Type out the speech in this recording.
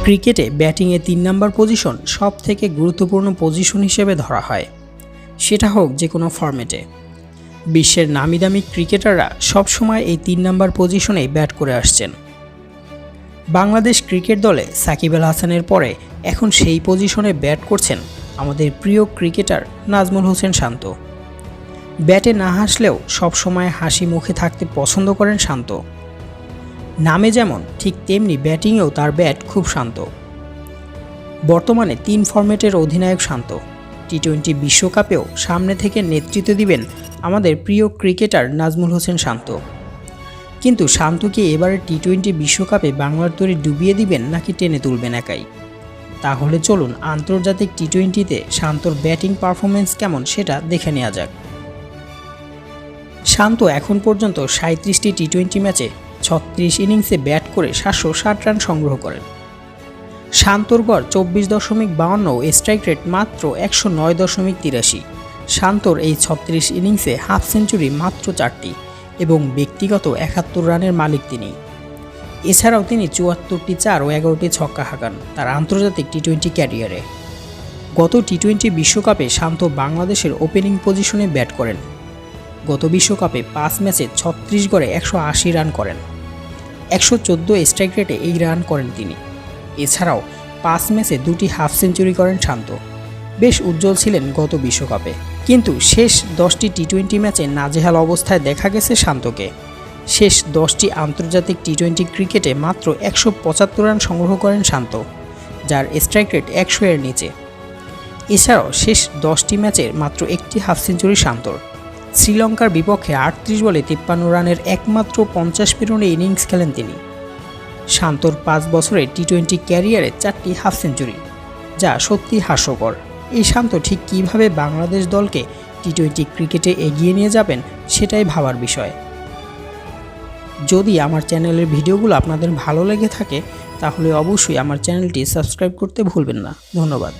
ক্রিকেটে ব্যাটিংয়ে ৩ নম্বর পজিশন সবথেকে গুরুত্বপূর্ণ পজিশন হিসেবে ধরা হয়, সেটা হোক যে কোনো ফরম্যাটে। বিশ্বের নামিদামি ক্রিকেটাররা সবসময় এই ৩ নম্বর পজিশনেই ব্যাট করে আসছেন। বাংলাদেশ ক্রিকেট দলে সাকিব আল হাসানের পরে এখন সেই পজিশনে ব্যাট করছেন আমাদের প্রিয় ক্রিকেটার নাজমুল হোসেন শান্ত। ব্যাটে না হাসলেও সবসময় হাসি মুখে থাকতে পছন্দ করেন শান্ত। নামে যেমন ঠিক তেমনি ব্যাটিংয়েও তার ব্যাট খুব শান্ত। বর্তমানে ৩ ফরম্যাটের অধিনায়ক শান্ত। টি-20 বিশ্বকাপেও সামনে থেকে নেতৃত্ব দিবেন আমাদের প্রিয় ক্রিকেটার নাজমুল হোসেন শান্ত। কিন্তু শান্ত কি এবারে টি-20 বিশ্বকাপে বাংলার তরি ডুবিয়ে দিবেন নাকি টেনে তুলবেন একাই? তাহলে চলুন আন্তর্জাতিক টি-20তে শান্তর ব্যাটিং পারফরমেন্স কেমন সেটা দেখে নেওয়া যাক। শান্ত এখন পর্যন্ত 37টি টি-20 ম্যাচে 36 ইনিংসে ব্যাট করে 760 রান সংগ্রহ করেন। শান্তর গড় 24.52, স্ট্রাইক রেট মাত্র 109.83। শান্তর এই 36 ইনিংসে হাফ সেঞ্চুরি মাত্র 4টি এবং ব্যক্তিগত 71 রানের মালিক তিনি। এছাড়াও তিনি 74টি 4 ও 11টি ছক্কা হাঁকান তার আন্তর্জাতিক টি-20 ক্যারিয়ারে। গত টি-20 বিশ্বকাপে শান্ত বাংলাদেশের ওপেনিং পজিশনে ব্যাট করেন। গত বিশ্বকাপে 5 ম্যাচে 36 গড়ে 180 রান করেন। 114 স্ট্রাইক রেটে এই রান করেন তিনি। এছাড়াও 5 ম্যাচে 2টি হাফ সেঞ্চুরি করেন শান্ত। বেশ উজ্জ্বল ছিলেন গত বিশ্বকাপে, কিন্তু শেষ 10টি টি-20 ম্যাচে নাজেহাল অবস্থায় দেখা গেছে শান্তকে। শেষ 10টি আন্তর্জাতিক টি-20 ক্রিকেটে মাত্র 175 রান সংগ্রহ করেন শান্ত, যার স্ট্রাইক রেট 100 এর নিচে। এছাড়াও শেষ 10টি ম্যাচের মাত্র 1টি হাফ সেঞ্চুরি শান্তর। শ্রীলঙ্কার বিপক্ষে 38 বলে 53 রানের একমাত্র 50 পেরোনে ইনিংস খেলেন তিনি। শান্তর 5 বছরের টি-20 ক্যারিয়ারে 4টি হাফ সেঞ্চুরি, যা সত্যি হাস্যকর। এই শান্ত ঠিক কীভাবে বাংলাদেশ দলকে টি-20 ক্রিকেটে এগিয়ে নিয়ে যাবেন সেটাই ভাবার বিষয়। যদি আমার চ্যানেলের ভিডিওগুলো আপনাদের ভালো লেগে থাকে তাহলে অবশ্যই আমার চ্যানেলটি সাবস্ক্রাইব করতে ভুলবেন না। ধন্যবাদ।